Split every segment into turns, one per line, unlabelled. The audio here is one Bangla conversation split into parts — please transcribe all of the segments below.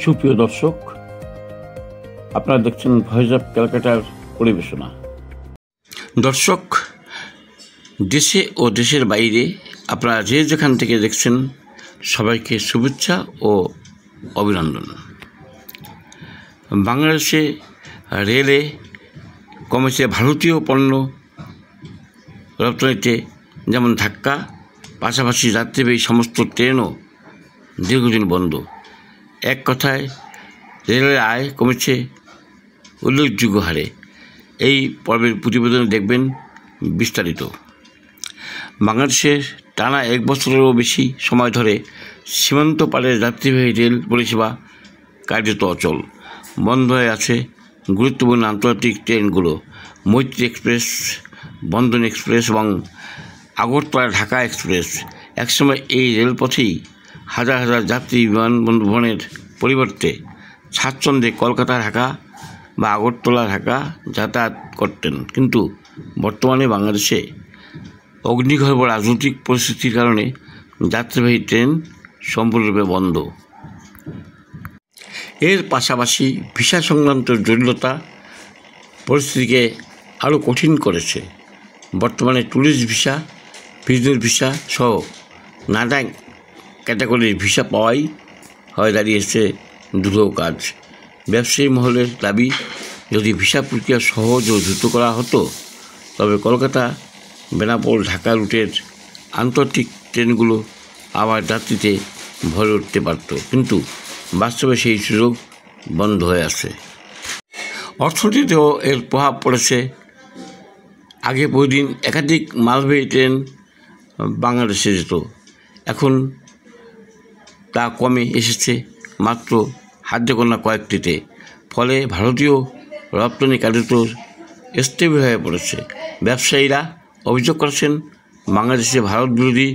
সুপ্রিয় দর্শক, আপনারা দেখছেন ভয়েস অফ ক্যালকাটার পরিবেশনা। দর্শক, দেশে ও দেশের বাইরে আপনারা যে যেখান থেকে দেখছেন সবাইকে শুভেচ্ছা ও অভিনন্দন। বাংলাদেশে রেলে কমেছে ভারতীয় পণ্য রপ্তানিতে যেমন ধাক্কা, পাশাপাশি যাত্রীবাহী সমস্ত ট্রেনও দীর্ঘদিন বন্ধ। এক কথায় রেলের আয় কমেছে উল্লেখযোগ্য হারে। এই পর্বের প্রতিবেদনে দেখবেন বিস্তারিত। বাংলাদেশের টানা 1 বছরেরও বেশি সময় ধরে সীমান্ত পারের যাত্রীবাহী রেল পরিষেবা কার্যত অচল। বন্ধ হয়ে আছে গুরুত্বপূর্ণ আন্তর্জাতিক ট্রেনগুলো। মৈত্রী এক্সপ্রেস, বন্ধন এক্সপ্রেস এবং আগরতলা ঢাকা এক্সপ্রেস। একসময় এই রেলপথেই হাজার হাজার যাত্রী বিমানবন্দরের পরিবর্তে স্বাচ্ছন্দ্যে কলকাতা ঢাকা বা আগরতলা ঢাকা যাতায়াত করতেন। কিন্তু বর্তমানে বাংলাদেশে অগ্নিগর্ভ রাজনৈতিক পরিস্থিতির কারণে যাত্রীবাহী ট্রেন সম্পূর্ণরূপে বন্ধ। এর পাশাপাশি ভিসা সংক্রান্ত জটিলতা পরিস্থিতিকে আরও কঠিন করেছে। বর্তমানে ট্যুরিস্ট ভিসা, বিজনেস ভিসা সহ নানা ক্যাটাগরির ভিসা পাওয়াই হয়ে দাঁড়িয়েছে দুটো কাজ। ব্যবসায়ী মহলের দাবি, যদি ভিসা প্রক্রিয়া সহজ ও দ্রুত করা হতো তবে কলকাতা, বেনাপোল, ঢাকা রুটের আন্তর্জাতিক ট্রেনগুলো আবার যাত্রীতে ভরে উঠতে পারত। কিন্তু বাস্তবে সেই সুযোগ বন্ধ হয়ে আছে। অর্থনীতিতেও এর প্রভাব পড়েছে। আগে প্রতিদিন একাধিক মালবাহী ট্রেন বাংলাদেশে যেত, এখন তা কমে এসেছে মাত্র হাতে গোনা কয়েকটিতে। ফলে ভারতীয় রপ্তানি কার্যত স্থবির হয়ে পড়েছে। ব্যবসায়ীরা অভিযোগ করেছেন, বাংলাদেশে ভারত বিরোধী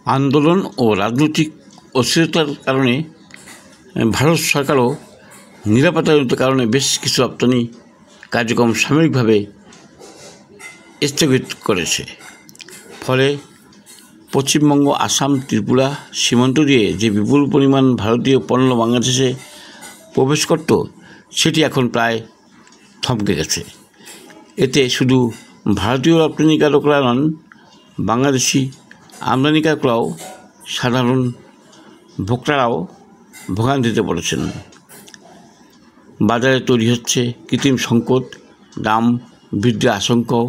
আন্দোলন ও রাজনৈতিক অস্থিরতার কারণে ভারত সরকারও নিরাপত্তাজনিত কারণে বেশ কিছু রপ্তানি কার্যক্রম সাময়িকভাবে স্থগিত করেছে। ফলে পশ্চিমবঙ্গ, আসাম, ত্রিপুরা সীমান্ত দিয়ে যে বিপুল পরিমাণ ভারতীয় পণ্য বাংলাদেশে প্রবেশ করত, সেটি এখন প্রায় থমকে গেছে। এতে শুধু ভারতীয় রপ্তানিকারকরা নন, বাংলাদেশি আমদানিকারকরাও, সাধারণ ভোক্তারাও ভোগান্তিতে পড়েছেন। বাজারে তৈরি হচ্ছে কৃত্রিম সংকট, দাম বৃদ্ধির আশঙ্কাও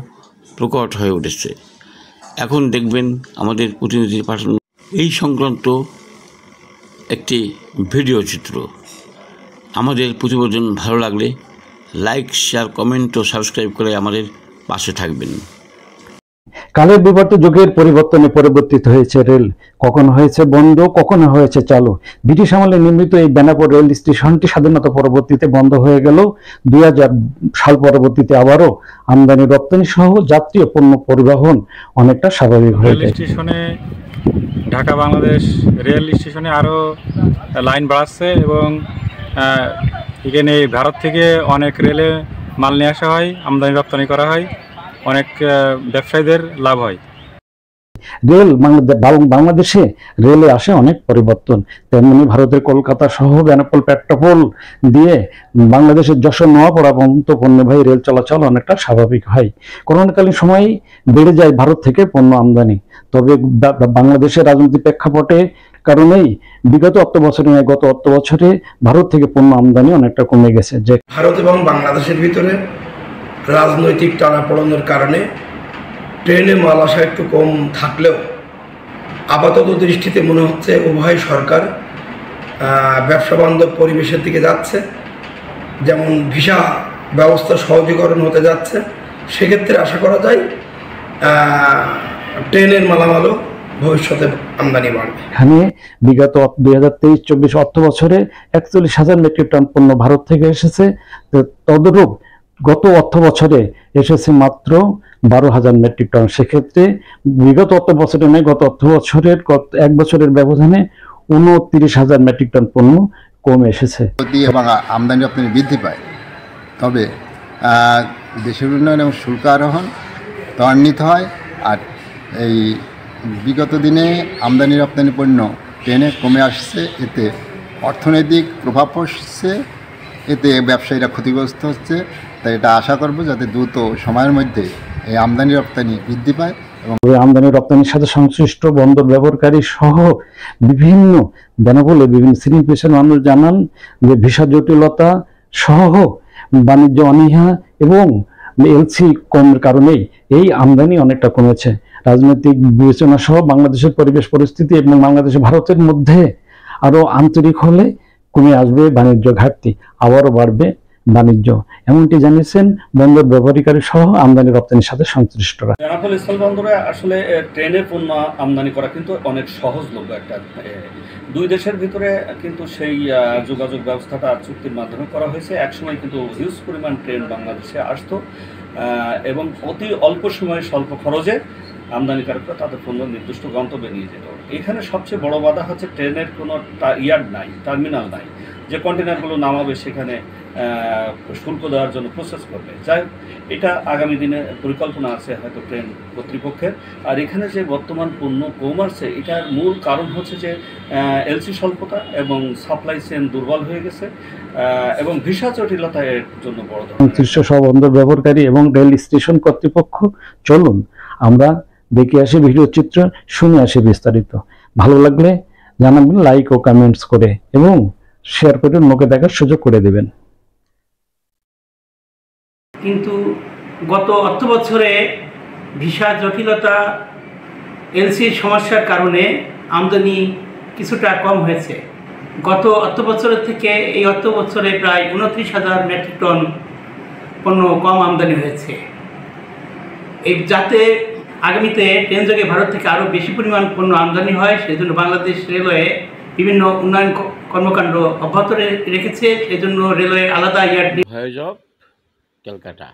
প্রকট হয়ে উঠেছে। এখন দেখবেন আমাদের প্রতিনিধির পাঠানো এই সংক্রান্ত একটি ভিডিও চিত্র। আমাদের প্রতিবেদন ভালো লাগলে লাইক, শেয়ার, কমেন্ট ও সাবস্ক্রাইব করে আমাদের পাশে থাকবেন।
কালের বিবর্তিত যুগের পরিবর্তনে পরিবর্তিত হয়েছে রেল। কখনো হয়েছে বন্ধ, কখনো হয়েছে চালু। ব্রিটিশ আমলে নির্মিত এই বেনাপোল রেল স্টেশনটি স্বাধীনতা পরবর্তীতে বন্ধ হয়ে গেল। 2000 সাল পরবর্তীতে আবারও আমদানি রপ্তানি সহ যাত্রী ও পণ্য পরিবহন অনেকটা স্বাভাবিক হয়ে যায়।
স্টেশনে ঢাকা বাংলাদেশ রেল স্টেশনে আরও লাইন বাড়াচ্ছে এবং এখানে ভারত থেকে অনেক রেলে মাল নিয়ে আসা হয়, আমদানি রপ্তানি করা হয়, অনেক ব্যবসায়ীদের লাভ হয়।
রেল বাংলাদেশে রেলে আসে অনেক পরিবর্তন। তেমনি ভারতের কলকাতা সহ বেনাপোল, পেট্রাপোল দিয়ে বাংলাদেশের যশোর, নোয়াপাড়া পর্যন্ত পণ্যবাহী রেল চলাচল অনেকটা স্বাভাবিক হয়। করোনাকালীন সময়ে বেড়ে যায় ভারত থেকে পণ্য আমদানি। তবে বাংলাদেশের রাজনৈতিক প্রেক্ষাপটে কারণেই বিগত অর্থবছরে গত অর্থবছরে ভারত থেকে পণ্য আমদানি অনেকটা কমে গেছে। যে
ভারত এবং বাংলাদেশের ভিতরে রাজনৈতিক টানাপোড়েনের কারণে ট্রেনে মাল আসা একটু কম থাকলেও আপাতত দৃষ্টিতে মনে হচ্ছে উভয় সরকার ব্যবসা বান্ধব পরিবেশের দিকে যাচ্ছে। যেমন ভিসা ব্যবস্থা সহজীকরণ হতে যাচ্ছে, সেক্ষেত্রে আশা করা যায় ট্রেনের মালামালও ভবিষ্যতে আমদানি বাড়বে।
এখানে বিগত 2023-24 অর্থ বছরে 41,000 মেট্রিক টন পণ্য ভারত থেকে এসেছে। তদরূপ গত অর্থ বছরে এসেছে মাত্র 12,000 মেট্রিক টন। সেক্ষেত্রে বিগত অর্থ বছরে নয়, গত অর্থ বছরের 1 বছরের ব্যবধানে 29,000 মেট্রিক টন পণ্য কমে এসেছে
এবং আমদানি রপ্তানি বৃদ্ধি পায়। তবে দেশের উন্নয়ন এবং শুল্ক আরোহণ ত্বরান্বিত হয়। আর এই বিগত দিনে আমদানি রপ্তানি পণ্য ট্রেনে কমে আসছে। এতে অর্থনৈতিক প্রভাব পড়ছে, এতে ব্যবসায়ীরা ক্ষতিগ্রস্ত হচ্ছে। তাই এটা আশা করব যাতে দ্রুত সময়ের মধ্যে এই আমদানি রপ্তানি বৃদ্ধি পায়।
আমদানি রপ্তানির সাথে সংশ্লিষ্ট বন্দর ব্যবহারকারী সহ বিভিন্ন বেনাপোলে বিভিন্ন শ্রেণী পেশার মানুষ জানান যে ভিসা জটিলতা সহ বাণিজ্য অনীহা এবং এলসি কমের কারণেই এই আমদানি অনেকটা কমেছে। রাজনৈতিক বিবেচনা সহ বাংলাদেশের পরিবেশ পরিস্থিতি এবং বাংলাদেশ ভারতের মধ্যে আরো আন্তরিক হলে কমে আসবে বাণিজ্য ঘাটতি, আবারও বাড়বে বাণিজ্য, এমনটি জানিয়েছেন বন্দর ব্যবহারকারী সহ আমদানি রপ্তানির সাথে সংশ্লিষ্টরা।
বেনাপোল স্থল বন্দরে আসলে ট্রেনের পণ্য আমদানি করা কিন্তু অনেক সহজলভ্য একটা, দুই দেশের ভিতরে কিন্তু সেই যোগাযোগ ব্যবস্থাটা চুক্তির মাধ্যমে করা হয়েছে। একসময় কিন্তু হিউজ পরিমাণ ট্রেন বাংলাদেশে আসতো এবং অতি অল্প সময়ে স্বল্প খরচে আমদানিকারকরা তাদের পণ্য নির্দিষ্ট গন্তব্যে নিয়ে যেত। এখানে সবচেয়ে বড় বাধা হচ্ছে ট্রেনের কোনো ইয়ার্ড নাই, টার্মিনাল নাই, যে কন্টেনারগুলো নামাবে সেখানে শুল্ক দেওয়ার জন্য প্রসেস করবে। যাই এটা আগামী দিনে পরিকল্পনা আছে হয়তো ট্রেন কর্তৃপক্ষের। আর এখানে যে বর্তমান পণ্য কম আসছে, এটার মূল কারণ হচ্ছে যে এলসি স্বল্পতা এবং সাপ্লাই চেইন দুর্বল হয়ে গেছে এবং ভিসা জটিলতা এর জন্য বড় ধরনের।
সব বন্দর ব্যবহারকারী এবং রেল স্টেশন কর্তৃপক্ষ, চলুন আমরা দেখে আসি ভিডিও চিত্র, শুনে আসি বিস্তারিত। ভালো লাগলে জানাবেন লাইক ও কমেন্টস করে এবং শেয়ার করে লোকে দেখার সুযোগ করে দেবেন।
কিন্তু গত অর্থ বছরে ভিসা জটিলতা এলসির সমস্যার কারণে আমদানি কিছুটা কম হয়েছে। গত অর্থ বছরের থেকে এই অর্থ বছরে প্রায় 29,000 মেট্রিক টন পণ্য কম আমদানি হয়েছে। এই যাতে আগামীতে ট্রেন যোগে ভারত থেকে আরও বেশি পরিমাণ পণ্য আমদানি হয়, সেই জন্য বাংলাদেশ রেলওয়ে বিভিন্ন উন্নয়ন কর্মকাণ্ড অব্যাহত রেখেছে। সেই জন্য রেলওয়ে আলাদা ইয়ার্ড
ভয়েস অফ ক্যালকাটা।